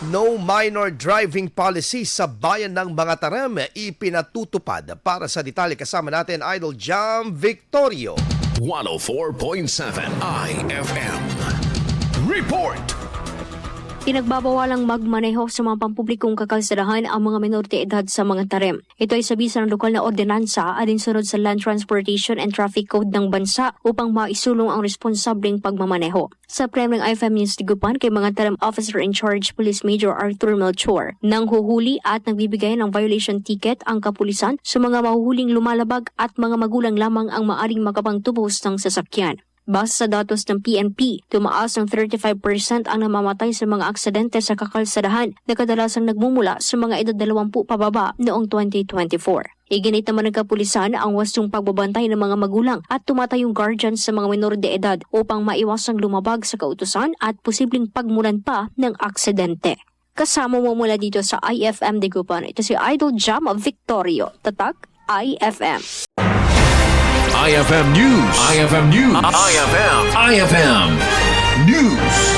No minor driving policy sa bayan ng Mangatarem, ipinatutupad. Para sa detalye kasama natin, Idol Jam Victorio. 104.7 IFM. Report! Pinagbabawalang magmaneho sa mga pampublikong kakalsadahan ang mga menor de edad sa mga tarem. Ito ay sabi ng lokal na ordinansa alinsunod sa Land Transportation and Traffic Code ng bansa upang maisulong ang responsableng pagmamaneho. Sa premyong IFM News Tigupan kay mga tarem Officer in Charge Police Major Arthur Melchor, nang huhuli at nagbibigay ng violation ticket ang kapulisan sa mga mahuhuling lumalabag at mga magulang lamang ang maaring makapangtubos ng sasakyan. Base sa datos ng PNP, tumaas ng 35% ang namamatay sa mga aksidente sa kakalsadahan na kadalasang nagmumula sa mga edad 20 pababa noong 2024. Iginit naman ng kapulisan ang wastong pagbabantay ng mga magulang at tumatayong guardians sa mga menor de edad upang maiwasang lumabag sa kautusan at posibleng pagmulan pa ng aksidente. Kasama mo mula dito sa IFM Tigupan, ito si Idol Jam Victorio, Tatak IFM. IFM News. IFM News. IFM News.